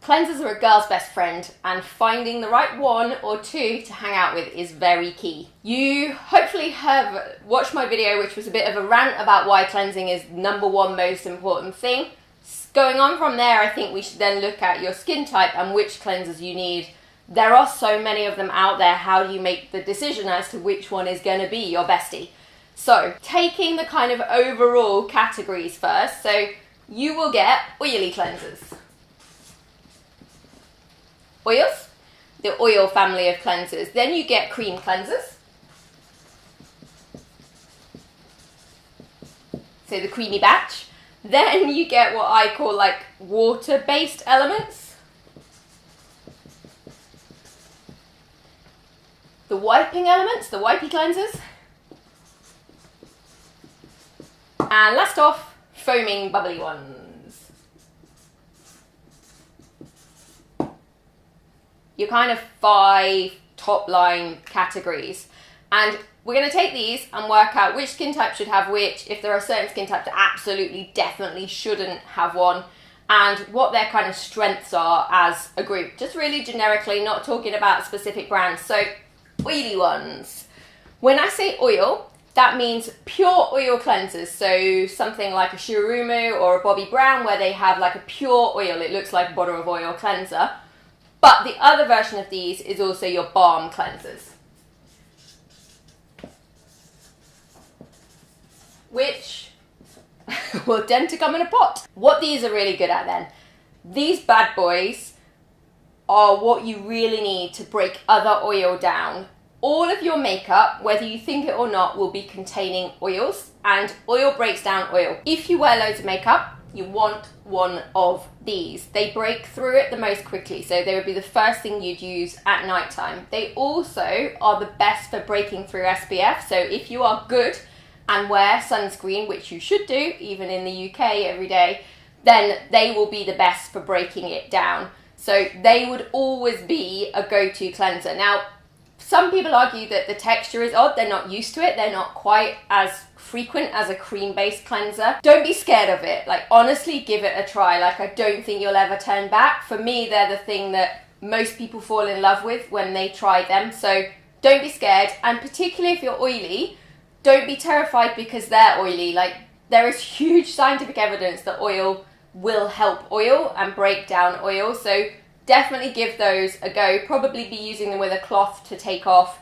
Cleansers are a girl's best friend, and finding the right one or two to hang out with is very key. You hopefully have watched my video, which was a bit of a rant about why cleansing is number one most important thing. Going on from there, I think we should then look at your skin type and which cleansers you need. There are so many of them out there. How do you make the decision as to which one is going to be your bestie? So, taking the kind of overall categories first. So, you will get oily cleansers. Oils, the oil family of cleansers. Then you get cream cleansers. So the creamy batch. Then you get what I call like water-based elements. The wiping elements, the wipey cleansers. And last off, foaming bubbly ones. Your kind of 5 top line categories. And we're going to take these and work out which skin type should have which, if there are certain skin types that absolutely, definitely shouldn't have one, and what their kind of strengths are as a group. Just really generically, not talking about specific brands. So, oily ones. When I say oil, that means pure oil cleansers. So something like a Shirumu or a Bobbi Brown, where they have like a pure oil. It looks like a bottle of oil cleanser. But the other version of these is also your balm cleansers, which will tend to come in a pot. What these are really good at then, these bad boys are what you really need to break other oil down. All of your makeup, whether you think it or not, will be containing oils, and oil breaks down oil. If you wear loads of makeup, you want one of these. They break through it the most quickly, so they would be the first thing you'd use at night time. They also are the best for breaking through SPF, so if you are good and wear sunscreen, which you should do, even in the UK every day, then they will be the best for breaking it down. So they would always be a go-to cleanser. Now, some people argue that the texture is odd, they're not used to it, they're not quite as frequent as a cream-based cleanser. Don't be scared of it. Like, honestly, give it a try. Like, I don't think you'll ever turn back. For me, they're the thing that most people fall in love with when they try them. So don't be scared. And particularly if you're oily, don't be terrified because they're oily. Like, there is huge scientific evidence that oil will help oil and break down oil. So definitely give those a go. Probably be using them with a cloth to take off.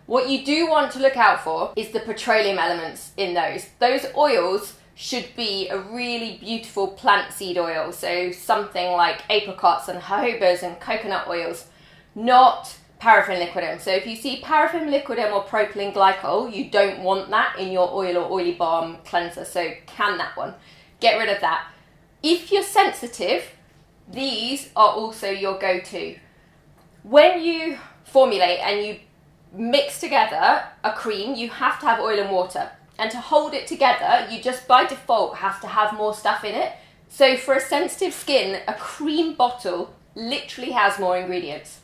What you do want to look out for is the petroleum elements in those. Those oils should be a really beautiful plant seed oil. So something like apricots and jojobas and coconut oils, not paraffin liquidum. So if you see paraffin liquidum or propylene glycol, you don't want that in your oil or oily balm cleanser. So can that one. Get rid of that. If you're sensitive, these are also your go-to. When you formulate and you mix together a cream, you have to have oil and water. And to hold it together, you just by default have to have more stuff in it. So for a sensitive skin, a cream bottle literally has more ingredients.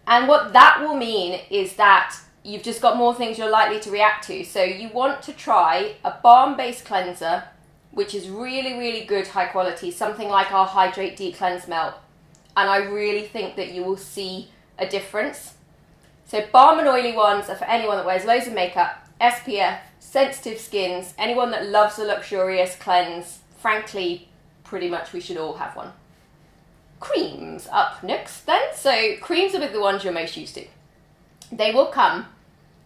And what that will mean is that you've just got more things you're likely to react to. So you want to try a balm-based cleanser, which is really, really good, high quality, something like our Hydrate Deep Cleanse Melt. And I really think that you will see a difference. So balm and oily ones are for anyone that wears loads of makeup, SPF, sensitive skins, anyone that loves a luxurious cleanse. Frankly, pretty much we should all have one. Creams up next then. So creams are the ones you're most used to. They will come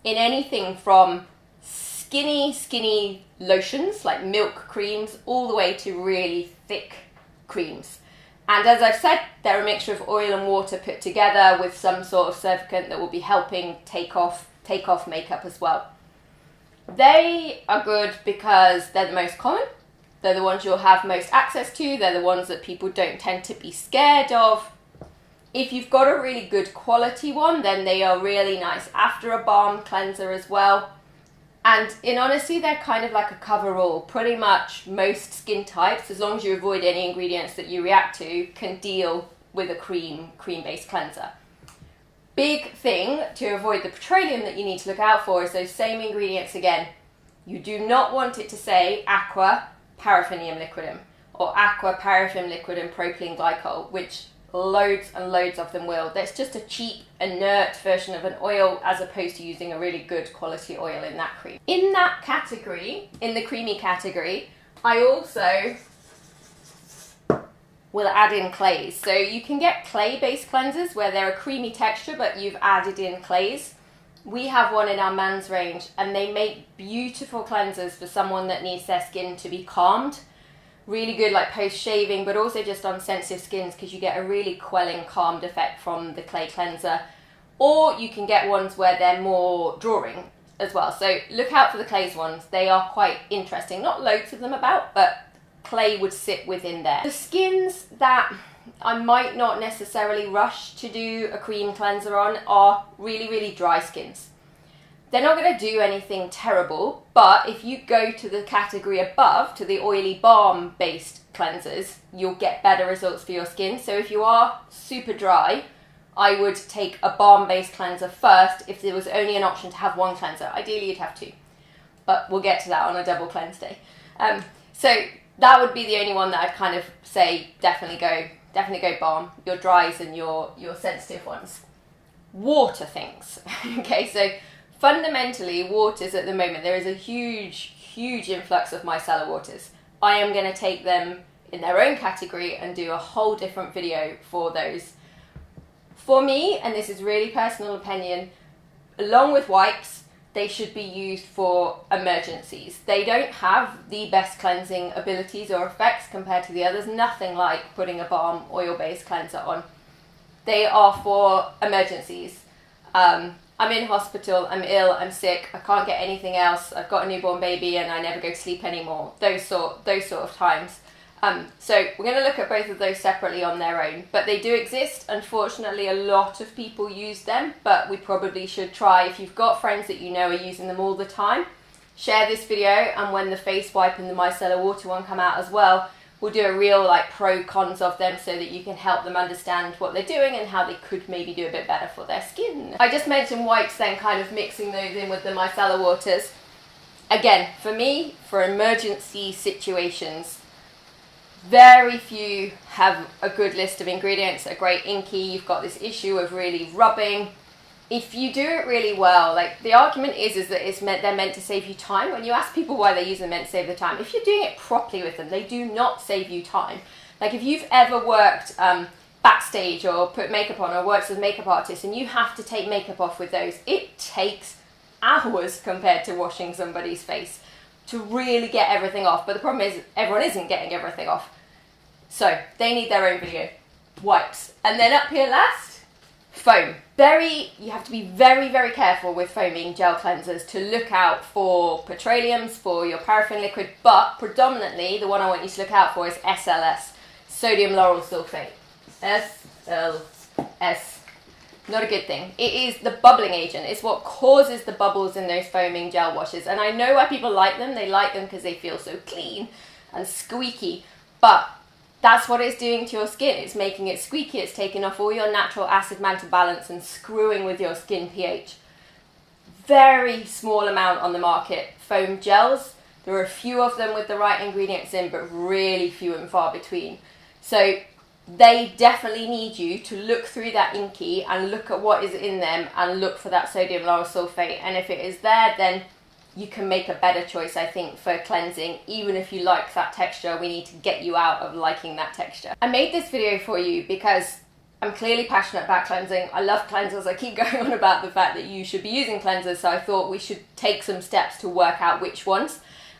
in anything from skinny lotions, like milk creams, all the way to really thick creams. And as I've said, they're a mixture of oil and water put together with some sort of surfactant that will be helping take off makeup as well. They are good because they're the most common. They're the ones you'll have most access to. They're the ones that people don't tend to be scared of. If you've got a really good quality one, then they are really nice after a balm cleanser as well. And in honesty, they're kind of like a cover-all. Pretty much most skin types, as long as you avoid any ingredients that you react to, can deal with a cream-based cleanser. Big thing to avoid the petroleum that you need to look out for is those same ingredients again. You do not want it to say aqua paraffinium liquidum or aqua paraffin liquidum propylene glycol, which loads and loads of them will. That's just a cheap, inert version of an oil as opposed to using a really good quality oil in that cream. In that category, in the creamy category, I also will add in clays. So you can get clay-based cleansers where they're a creamy texture, but you've added in clays. We have one in our men's range, and they make beautiful cleansers for someone that needs their skin to be calmed. Really good like post-shaving, but also just on sensitive skins, because you get a really quelling, calmed effect from the clay cleanser. Or you can get ones where they're more drawing as well. So look out for the clays ones. They are quite interesting. Not loads of them about, but clay would sit within there. The skins that I might not necessarily rush to do a cream cleanser on are really, really dry skins. They're not going to do anything terrible, but if you go to the category above, to the oily balm based cleansers, you'll get better results for your skin. So if you are super dry, I would take a balm based cleanser first if there was only an option to have one cleanser. Ideally you'd have two, but we'll get to that on a double cleanse day. So that would be the only one that I'd kind of say definitely go balm, your dries and your sensitive ones. Water things. Okay, so fundamentally waters at the moment, there is a huge influx of micellar waters. I am going to take them in their own category and do a whole different video for those. For me, and this is really personal opinion, along with wipes, they should be used for emergencies. They don't have the best cleansing abilities or effects compared to the others. Nothing like putting a balm oil-based cleanser on. They are for emergencies. I'm in hospital, I'm ill, I'm sick, I can't get anything else, I've got a newborn baby and I never go to sleep anymore. Those sort of times. So we're going to look at both of those separately on their own, but they do exist. Unfortunately, a lot of people use them, but we probably should try. If you've got friends that you know are using them all the time, share this video, and when the face wipe and the micellar water one come out as well, we'll do a real like pro cons of them so that you can help them understand what they're doing and how they could maybe do a bit better for their skin. I just mentioned wipes then, kind of mixing those in with the micellar waters. Again, for me, for emergency situations, very few have a good list of ingredients, a great inky. You've got this issue of really rubbing. If you do it really well, like the argument is that they're meant to save you time. When you ask people why they use them, meant to save the time. If you're doing it properly with them, they do not save you time. Like if you've ever worked backstage or put makeup on or worked as a makeup artist and you have to take makeup off with those, it takes hours compared to washing somebody's face to really get everything off. But the problem is everyone isn't getting everything off. So they need their own video. Wipes. And then up here last, foam. You have to be very, very careful with foaming gel cleansers to look out for petroleums, for your paraffin liquid, but predominantly the one I want you to look out for is SLS, sodium lauryl sulfate. SLS. Not a good thing. It is the bubbling agent. It's what causes the bubbles in those foaming gel washes. And I know why people like them. They like them because they feel so clean and squeaky. But that's what it's doing to your skin. It's making it squeaky. It's taking off all your natural acid-mantle balance and screwing with your skin pH. Very small amount on the market. Foam gels. There are a few of them with the right ingredients in, but really few and far between. So they definitely need you to look through that inky and look at what is in them and look for that sodium lauryl sulfate. And if it is there, then you can make a better choice, I think, for cleansing. Even if you like that texture, we need to get you out of liking that texture. I made this video for you because I'm clearly passionate about cleansing. I love cleansers. I keep going on about the fact that you should be using cleansers, so I thought we should take some steps to work out which ones.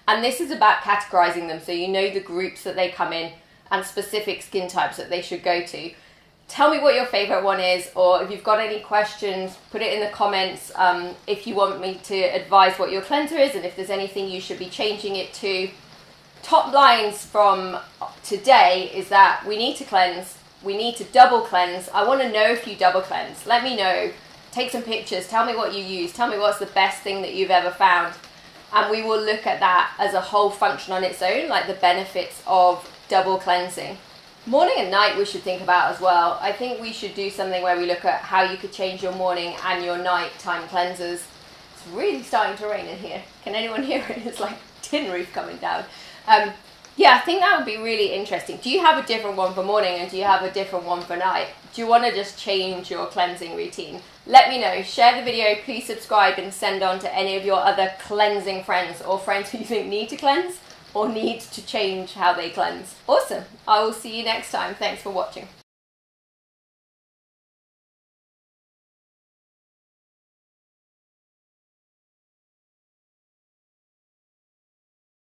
And this is about categorizing them so you know the groups that they come in and specific skin types that they should go to. Tell me what your favorite one is, or if you've got any questions, put it in the comments. If you want me to advise what your cleanser is and if there's anything you should be changing it to. Top lines from today is that we need to cleanse, we need to double cleanse. I want to know if you double cleanse. Let me know. Take some pictures. Tell me what you use. Tell me what's the best thing that you've ever found. And we will look at that as a whole function on its own, like the benefits of double cleansing. Morning and night we should think about as well. I think we should do something where we look at how you could change your morning and your nighttime cleansers. It's really starting to rain in here. Can anyone hear it? It's like tin roof coming down. Yeah, I think that would be really interesting. Do you have a different one for morning and do you have a different one for night? Do you want to just change your cleansing routine? Let me know. Share the video, please subscribe and send on to any of your other cleansing friends or friends who you think need to cleanse or need to change how they cleanse. Awesome. I will see you next time. Thanks for watching.